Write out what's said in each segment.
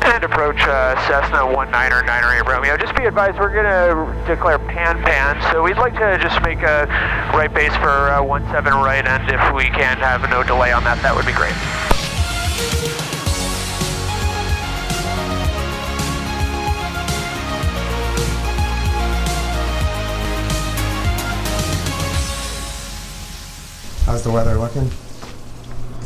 And approach Cessna 19er 908 Romeo. Just be advised, we're going to declare pan, so we'd like to just make a right base for 17 right, and if we can have no delay on that, that would be great. How's the weather looking?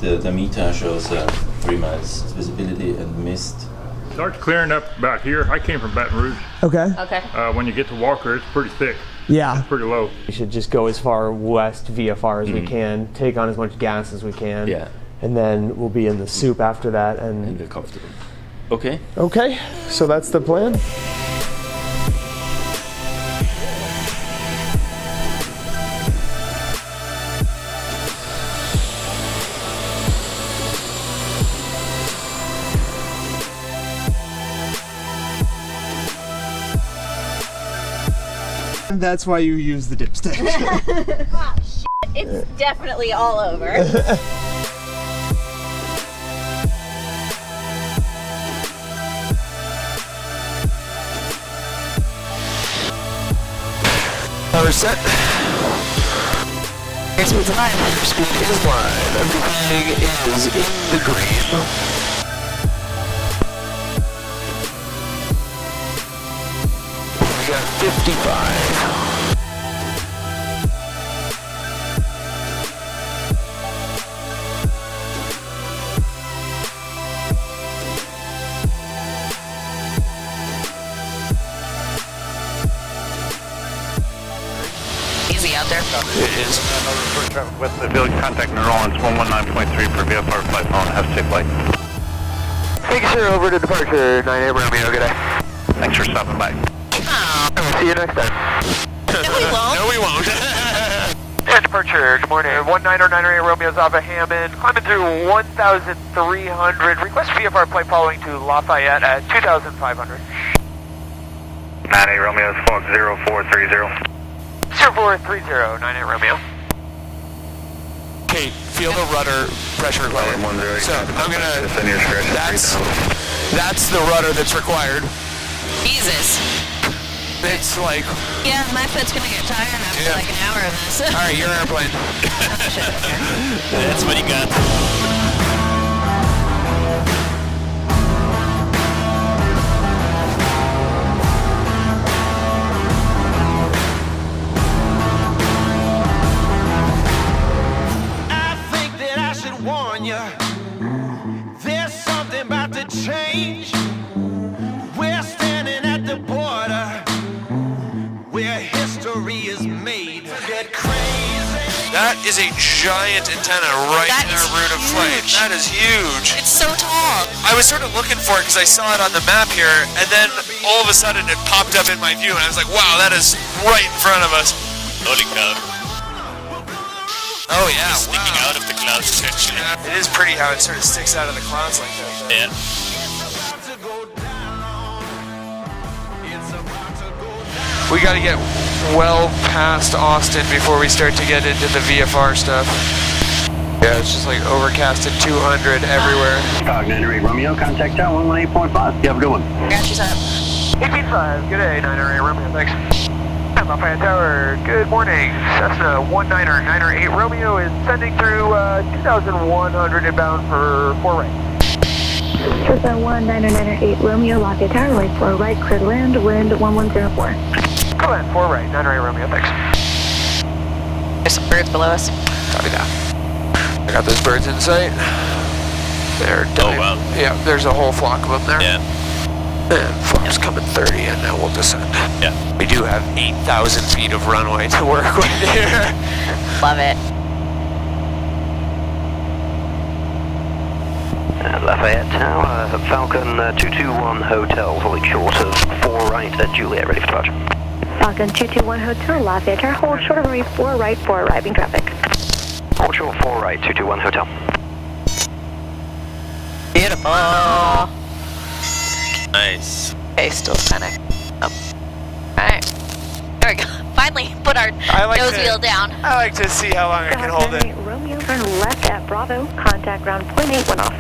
The meter shows 3 miles visibility and mist. Starts clearing up about here. I came from Baton Rouge. Okay. Okay. When you get to Walker, it's pretty thick. Yeah. It's pretty low. We should just go as far west VFR as we can, take on as much gas as we can. Yeah. And then we'll be in the soup after that. And we're comfortable. Okay. Okay, so that's the plan. And that's why you use the dipstick. Oh, shit. It's definitely all over. Power set. Airspeed's line. Airspeed is line. Everything is in the green. We got 55. Easy out there. It is. Report traffic with the village contact New Orleans 119.3 for VFR flight phone. Have a safe flight. Thank you, sir. Over to departure 98 Romeo. Good day. Thanks for stopping by. See you next time. No, we won't. No, we won't. And departure. Good morning. 19er 98 Romeo's off of Hammond. Climbing through 1,300. Request VFR flight following to Lafayette at 2,500. 98 Romeo's fog 0430. 0430, 98 Romeo. Okay, feel the rudder pressure required. So I'm gonna. That's the rudder that's required. Jesus. It's like. Yeah, my foot's gonna get tired after like an hour of this. All right, you're an airplane. That's what you got. There's something about to change. We're standing at the border where history is made. Get crazy. That is a giant antenna right in our route of flight. That is huge. It's so tall. I was sort of looking for it because I saw it on the map here, and then all of a sudden it popped up in my view, and I was like, wow, that is right in front of us. Holy cow. Oh yeah, Sticking out of the clouds essentially. It is pretty how it sort of sticks out of the clouds like that. Yeah. We got to get well past Austin before we start to get into the VFR stuff. Yeah, it's just like overcast at 200 everywhere. Fog 98 Romeo, contact tower 118.5. You have a good one. Got you, son. 18.5, good day, 98 Romeo, thanks. Lafayette Tower, good morning. Cessna 19er 908 Romeo is sending through 2,100 inbound for 4 right. Cessna 19er 908 Romeo, Lafayette Tower, right 4 right, clear to land, wind 1104. Go ahead, 4 right, 908 Romeo, thanks. There's some birds below us. Copy that. I got those birds in sight. They're dying. Oh, wow. Yeah, there's a whole flock of them there. Yeah. And flop's coming 30 and now we'll descend. Yeah. We do have 8,000 feet of runway to work with here. Love it. Lafayette Tower, Falcon 221 Hotel, holding short of 4 right at Juliet, ready for departure. Falcon 221 Hotel, Lafayette Tower, hold short of runway 4 right for arriving traffic. Hold short 4 right, 221 Hotel. Beautiful. Nice. Okay, still kind of up. Alright. There we go. Finally put our nose wheel down. I like to see how long I can hold it. Romeo, turn left at Bravo, contact ground point 8 when off.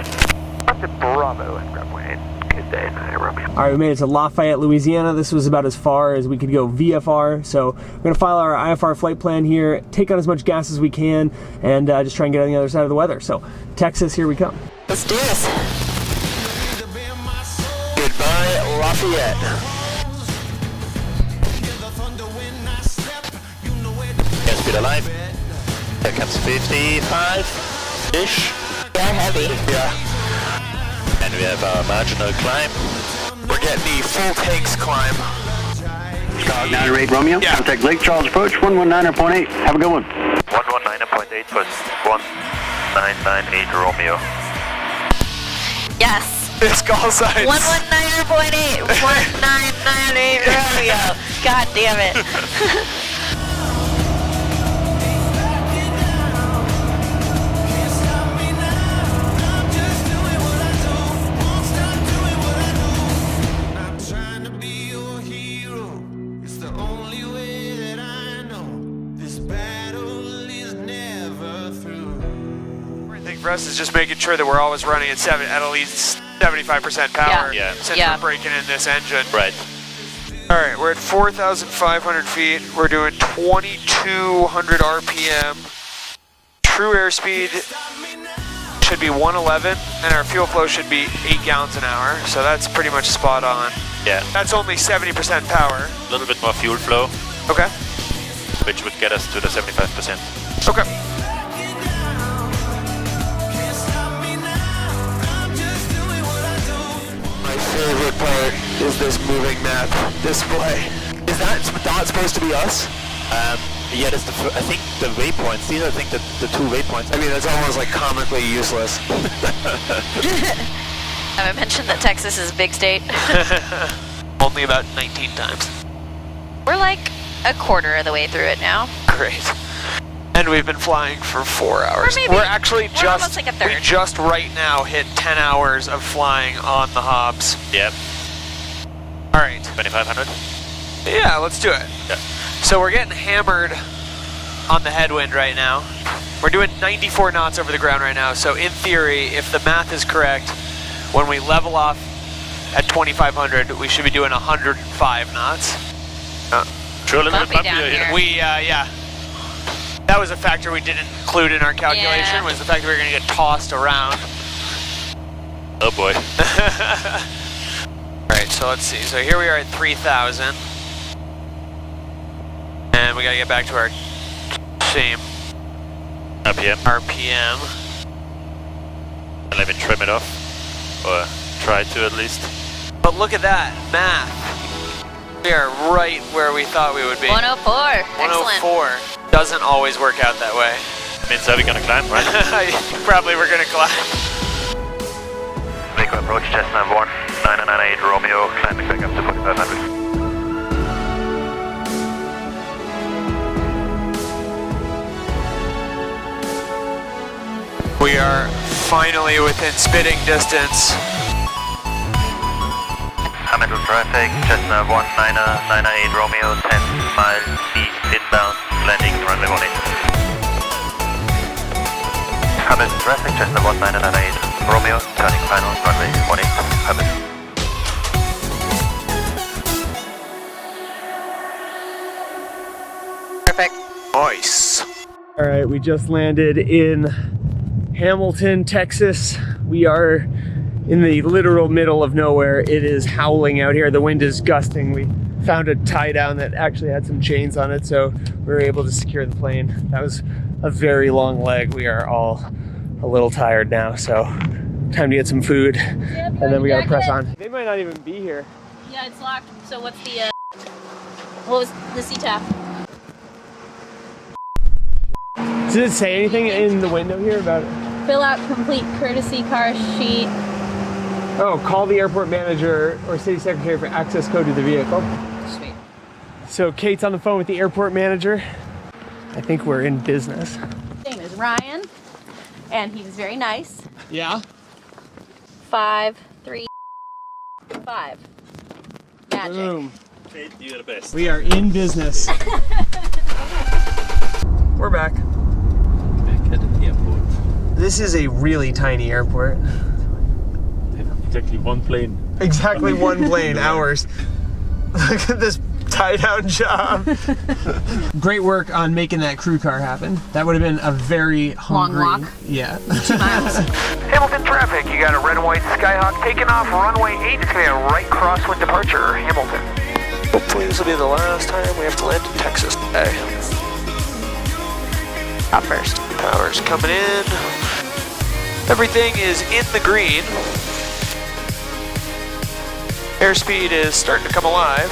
Up to Bravo and grab point 8. Good Tuesday, 9 Romeo. All right, we made it to Lafayette, Louisiana. This was about as far as we could go VFR. So we're gonna file our IFR flight plan here, take on as much gas as we can, and just try and get on the other side of the weather. So Texas, here we come. Let's do this. Goodbye, Lafayette. Gas speed alive. Here comes 55-ish. Yeah, heavy. Yeah. And we have our marginal climb. We're getting the full tanks climb. Chicago 98 Romeo. Yeah. Contact Lake Charles approach 119.8. Have a good one. 119.8 plus 1998 Romeo. Yes. It's call signs. 119.8. 1998 Romeo. God damn it. For us is just making sure that we're always running at at least 75% power since we're breaking in this engine. Right. All right, we're at 4,500 feet. We're doing 2,200 RPM. True airspeed should be 111, and our fuel flow should be 8 gallons an hour. So that's pretty much spot on. Yeah. That's only 70% power. A little bit more fuel flow. Okay. Which would get us to the 75%. Okay. My favorite part is this moving map display. Is that not supposed to be us? Yeah, that's I think the waypoints. These are, I think, the 2 waypoints. I mean, it's almost like comically useless. Have I mentioned that Texas is a big state? Only about 19 times. We're like a quarter of the way through it now. Great. And we've been flying for 4 hours. We're almost like a third. We just right now hit 10 hours of flying on the Hobbs. Yep. All right. 2,500. Yeah, let's do it. Yeah. So we're getting hammered on the headwind right now. We're doing 94 knots over the ground right now. So in theory, if the math is correct, when we level off at 2,500, we should be doing 105 knots. Sure, a little bit Bumpy down bumpier here. We, yeah. That was a factor we didn't include in our calculation, was the fact that we were going to get tossed around. Oh boy. Alright, so let's see. So here we are at 3,000. And we got to get back to our same RPM. And let me trim it off. Or try to at least. But look at that, math. We are right where we thought we would be. 104. 104. Doesn't always work out that way. Means that we're gonna climb, right? Probably we're gonna climb. Make approach Cessna 1998 Romeo, climbing back up to 4,500. We are finally within spitting distance. Hamilton traffic, Cessna 1998 Romeo, 10 miles east inbound, landing runway 18. Hamilton traffic, Cessna 1998 Romeo, turning final, runway 18, Hamilton. Perfect. Nice. All right, we just landed in Hamilton, Texas. We are in the literal middle of nowhere. It is howling out here. The wind is gusting. We found a tie down that actually had some chains on it, so we were able to secure the plane. That was a very long leg. We are all a little tired now, so time to get some food, and then we gotta press on. They might not even be here. Yeah, it's locked. So what's the, what was the CTAF? Does it say anything in the window here about it? Fill out complete courtesy car sheet. Oh, call the airport manager or city secretary for access code to the vehicle. Sweet. So Kate's on the phone with the airport manager. I think we're in business. His name is Ryan, and he was very nice. Yeah? 5, 3, 5. Magic. Boom. Kate, you're the best. We are in business. We're back. Back at the airport. This is a really tiny airport. They have Exactly one plane. Exactly one plane, ours. Look at this tie-down job. Great work on making that crew car happen. That would have been a very hungry... Long walk? Yeah. 2 miles. Hamilton traffic, you got a red and white Skyhawk taking off runway 8. It's going to be a right crosswind departure, Hamilton. Hopefully this will be the last time we have to land in Texas today. Up first. Power's coming in. Everything is in the green. Airspeed is starting to come alive.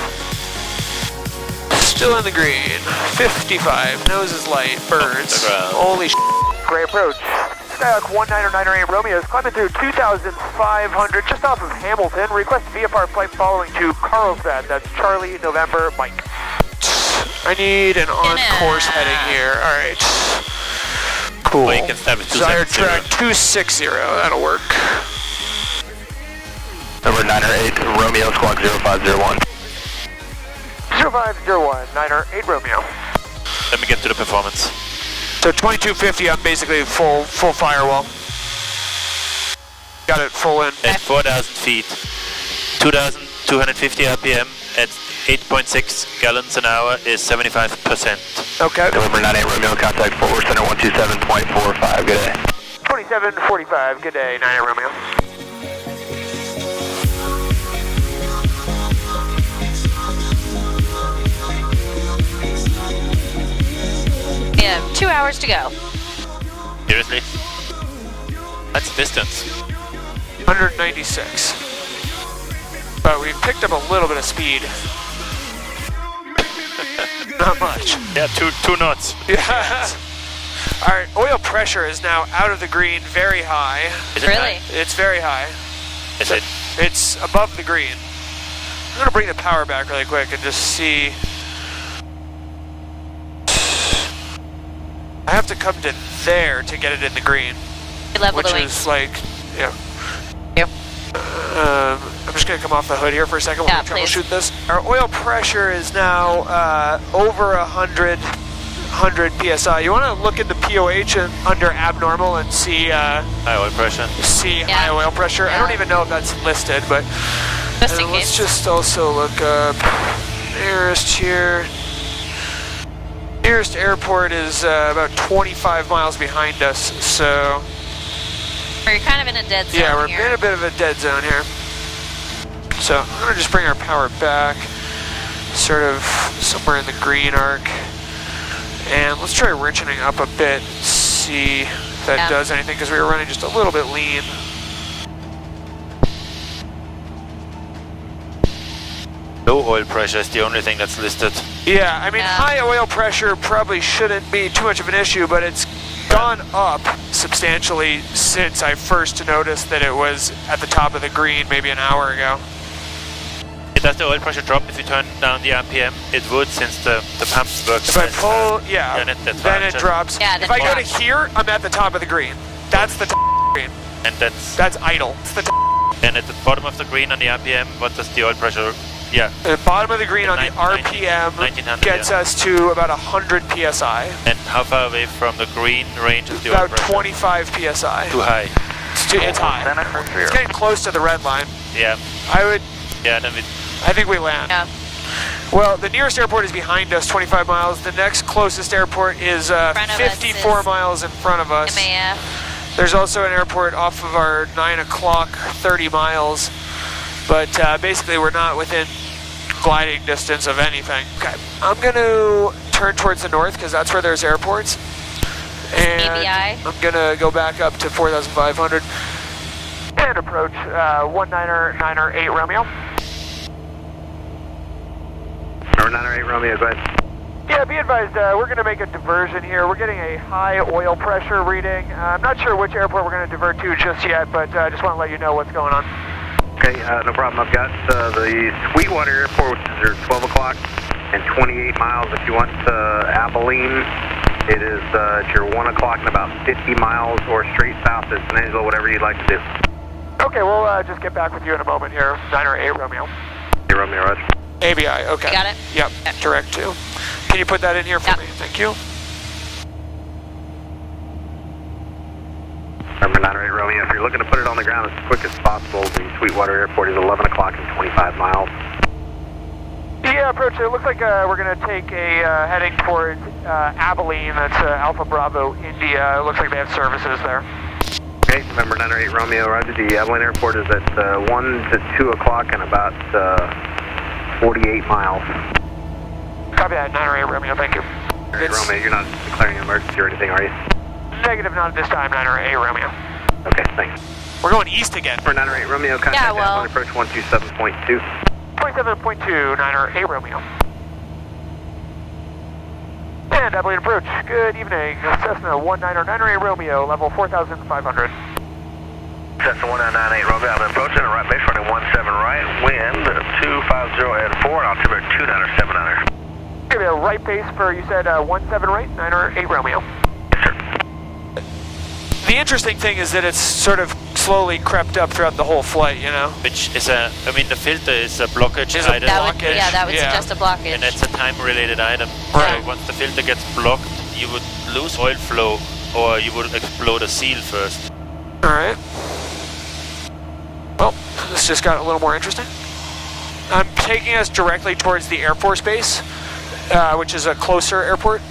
Still in the green. 55. Nose is light. Birds. Holy sh**. Great approach. Skyhawk 1998 Romeo is climbing through 2,500 just off of Hamilton. Request VFR flight following to Carlsbad. That's Charlie November Mike. I need an on-course heading here. Alright. Cool. Well, you can start with Desired track 260. That'll work. Number 908 Romeo squawk 0501. 0501 908 Romeo. Let me get to the performance. So 2250, I'm basically full firewall. Got it full in. At 4,000 feet, 2,250 RPM at 8.6 gallons an hour is 75%. Okay. November 98 Romeo, contact forward center 127.45, good day. 2745, good day, 98 Romeo. Yeah, 2 hours to go. Seriously? That's distance. 196. But we've picked up a little bit of speed. Not much. Yeah, two knots. Yeah. Our oil pressure is now out of the green, very high. Is it Really? high? It's very high. Is it? It's above the green. I'm gonna bring the power back really quick and just see. I have to come to there to get it in the green. Level which the wings. is like, yeah. Yep. I'm just gonna come off the hood here for a second while we please. troubleshoot this. Our oil pressure is now over 100 psi. You want to look at the POH and under abnormal and see High oil pressure. high oil pressure. I don't even know if that's listed, but Just in let's case. just also look up nearest here. Nearest airport is about 25 miles behind us, so We're kind of in a dead zone yeah, we're here. in a bit of a dead zone here. So I'm gonna just bring our power back, sort of somewhere in the green arc, and let's try richening up a bit, see if that does anything, because we were running just a little bit lean. Low oil pressure is the only thing that's listed. Yeah, I mean, high oil pressure probably shouldn't be too much of an issue, but it's gone up substantially since I first noticed that it was at the top of the green maybe an hour ago. Does the oil pressure drop if you turn down the RPM? It would, since the pumps work. If I pull, yeah, then it drops. Yeah, if I go to here, I'm at the top of the green. That's the top of the green. And that's idle. It's the top. And at the bottom of the green on the RPM, what does the oil pressure? Yeah. The bottom of the green on the RPM 1900, gets us to about 100 psi. And how far away from the green range of the oil About pressure? 25 psi. Too high. It's high. It's getting close to the red line. Yeah. Yeah, then I think we land. Yeah. Well, the nearest airport is behind us, 25 miles. The next closest airport is 54 miles in front of us. MAF. There's also an airport off of our 9 o'clock, 30 miles. But basically, we're not within gliding distance of anything. Okay, I'm going to turn towards the north because that's where there's airports. And ABI. I'm going to go back up to 4,500. And approach 1998 Romeo. Number 908 Romeo, go ahead. Yeah, be advised, we're going to make a diversion here. We're getting a high oil pressure reading. I'm not sure which airport we're going to divert to just yet, but I just want to let you know what's going on. Okay, no problem. I've got the Sweetwater Airport, which is at 12 o'clock and 28 miles. If you want Abilene, it is at your 1 o'clock and about 50 miles, or straight south to San Angelo, whatever you'd like to do. Okay, we'll just get back with you in a moment here. 908 Romeo. Hey, Romeo, Roger. ABI, okay. You got it? Yep, direct to. Can you put that in here for me? Thank you. Number November 98 Romeo. If you're looking to put it on the ground as quick as possible, the Sweetwater Airport is 11 o'clock and 25 miles. Yeah, approach. It looks like we're going to take a heading towards Abilene. That's Alpha Bravo, India. It looks like they have services there. Okay, November 98 Romeo, roger. The Abilene Airport is at 1 to 2 o'clock and about 48 miles. Copy that, 98 Romeo, thank you. Romeo, you're not declaring an emergency or anything, are you? Negative, not at this time, 98 Romeo. Okay, thanks. We're going east again. For 98 Romeo, contact Abilene approach 127.2. 27.2, 98 Romeo. And Abilene approach, good evening. Cessna 199 Romeo, level 4,500. Cessna 1998 Romeo, Abilene approach, and right base running 17 right, wind 250 at 4, and altimeter 29 700. Give me a right base for, you said 17 right, 98 Romeo. Yes, sir. The interesting thing is that it's sort of slowly crept up throughout the whole flight, you know? Which is the filter is a blockage Is a item. blockage. That would suggest a blockage. And it's a time-related item. Right. So once the filter gets blocked, you would lose oil flow, or you would explode a seal first. Alright. Well, this just got a little more interesting. I'm taking us directly towards the Air Force Base, which is a closer airport,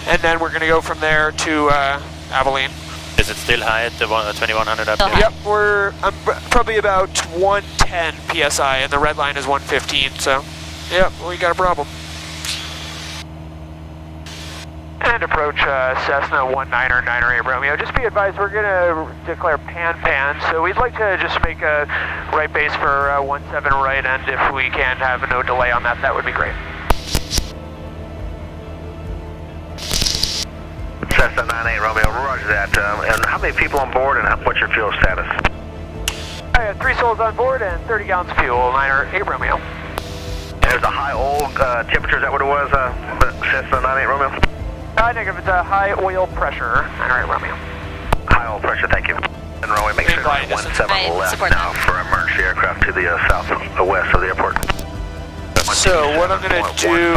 and then we're going to go from there to Abilene. Is it still high at the 2100 up there? Yep, I'm probably about 110 PSI, and the red line is 115, so, yep, we got a problem. And approach Cessna 1998 Romeo. Just be advised, we're going to declare pan, so we'd like to just make a right base for 17 right, and if we can have no delay on that, that would be great. Cessna 98 Romeo, roger that. And how many people on board, and what's your fuel status? I have 3 souls on board and 30 gallons of fuel, 98 Romeo. And there's a high oil temperature, is that what it was, Cessna 98 Romeo? Negative, it's a high oil pressure, 98 Romeo. High oil pressure, thank you. And Romeo, make sure you're 17 left now for emergency aircraft to the southwest of the airport. So what I'm going to do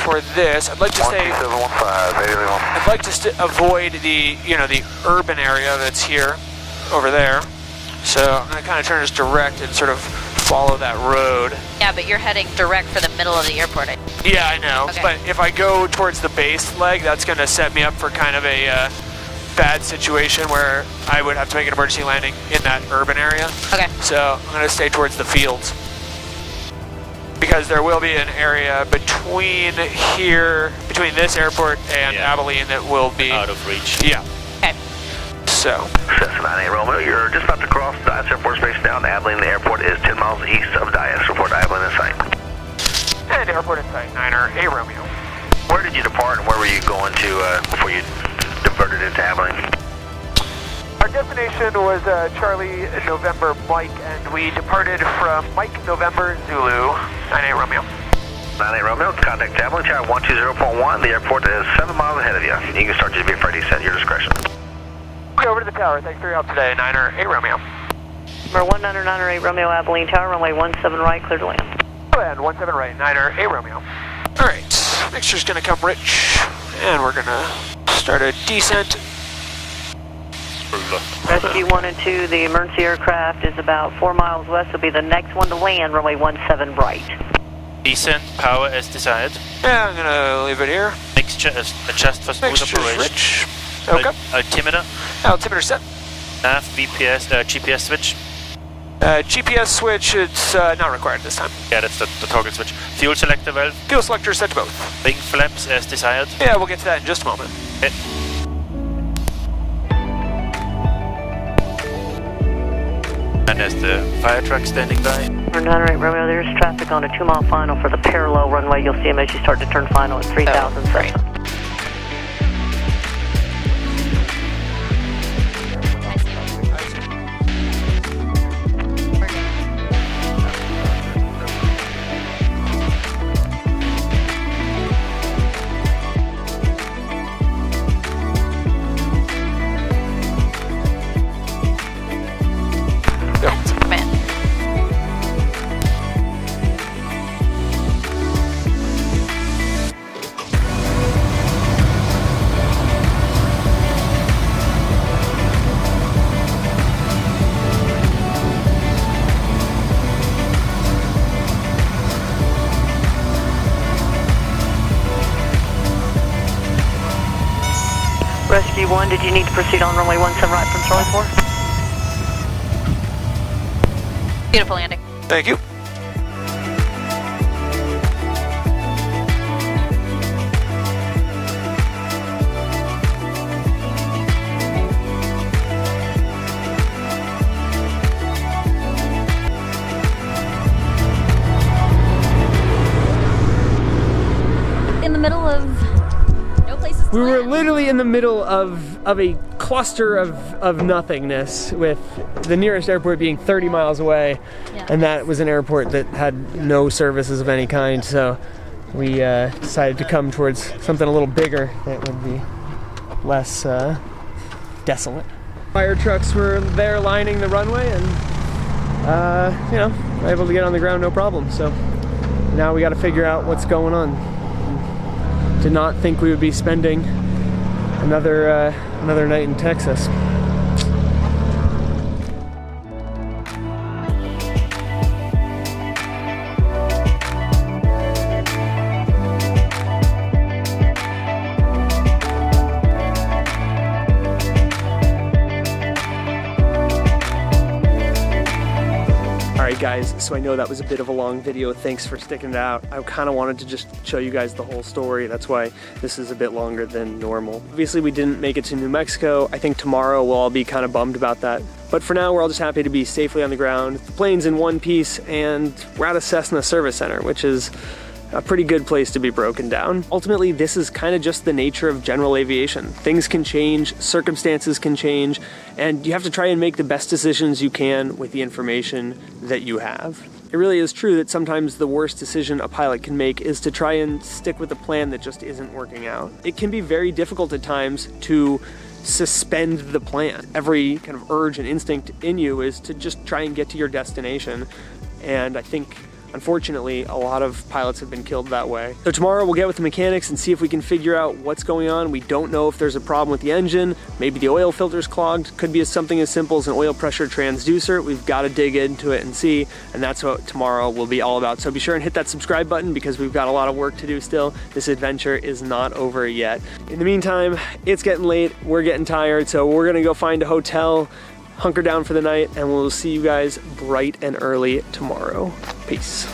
for this, I'd like to say, I'd like to avoid the, the urban area that's here, over there. So I'm going to kind of turn this direct and sort of follow that road. Yeah, but you're heading direct for the middle of the airport. Yeah, I know. Okay. But if I go towards the base leg, that's going to set me up for kind of a bad situation where I would have to make an emergency landing in that urban area. Okay. So I'm going to stay towards the fields, because there will be an area between this airport and Abilene that will be out of reach. Yeah. Okay. So. Cessna 98 Romeo, you're just about to cross Dias Air Force Base now. The Abilene Airport is 10 miles east of Dias. Report Abilene in sight. And airport in sight, 98 Romeo. Where did you depart, and where were you going to before you diverted into Abilene? Our destination was Charlie November Mike, and we departed from Mike November Zulu, 98 Romeo. 98 Romeo, contact Abilene, tower 120.1. The airport is 7 miles ahead of you. You can start JOBY for descent, your discretion. Okay, over to the tower. Thanks for your help today, 98 Romeo. Number 1998 Romeo, Abilene Tower, runway 17 right, clear to land. And 17 right, 98 Romeo. All right, mixture's going to come rich, and we're going to start a descent. Rescue 1 and 2, the emergency aircraft is about 4 miles west. It'll be the next one to land, runway 17 right. Descent, power as desired. Yeah, I'm going to leave it here. Mixture adjust for smooth operation. Rich. Okay. Altimeter. Altimeter set. Nav, VPS, GPS switch. GPS switch, it's not required this time. Yeah, that's the toggle switch. Fuel selector valve. Fuel selector set to both. Wing flaps as desired. Yeah, we'll get to that in just a moment. Okay. And there's the fire truck standing by. Number 98 Romeo, there's traffic on a 2-mile final for the parallel runway. You'll see them as you start to turn final at 3,000 feet. Rescue 1, did you need to proceed on runway 17 right from Charlie 4? Beautiful landing. Thank you. In the middle of no places to We were land. literally in the middle of a cluster of nothingness, with the nearest airport being 30 miles away, and that was an airport that had no services of any kind, so we decided to come towards something a little bigger that would be less desolate. Fire trucks were there lining the runway, and you know, we're able to get on the ground no problem, so now we got to figure out what's going on. Did not think we would be spending another night in Texas. Alright guys, so I know that was a bit of a long video. Thanks for sticking it out. I kind of wanted to just show you guys the whole story. That's why this is a bit longer than normal. Obviously we didn't make it to New Mexico. I think tomorrow we'll all be kind of bummed about that. But for now, we're all just happy to be safely on the ground. The plane's in one piece, and we're at a Cessna service center, which is a pretty good place to be broken down. Ultimately, this is kind of just the nature of general aviation. Things can change, circumstances can change, and you have to try and make the best decisions you can with the information that you have. It really is true that sometimes the worst decision a pilot can make is to try and stick with a plan that just isn't working out. It can be very difficult at times to suspend the plan. Every kind of urge and instinct in you is to just try and get to your destination, and I think unfortunately, a lot of pilots have been killed that way. So tomorrow we'll get with the mechanics and see if we can figure out what's going on. We don't know if there's a problem with the engine. Maybe the oil filter's clogged. Could be something as simple as an oil pressure transducer. We've got to dig into it and see, and that's what tomorrow will be all about. So be sure and hit that subscribe button because we've got a lot of work to do still. This adventure is not over yet. In the meantime, it's getting late. We're getting tired, so we're gonna go find a hotel, hunker down for the night, and we'll see you guys bright and early tomorrow. Peace.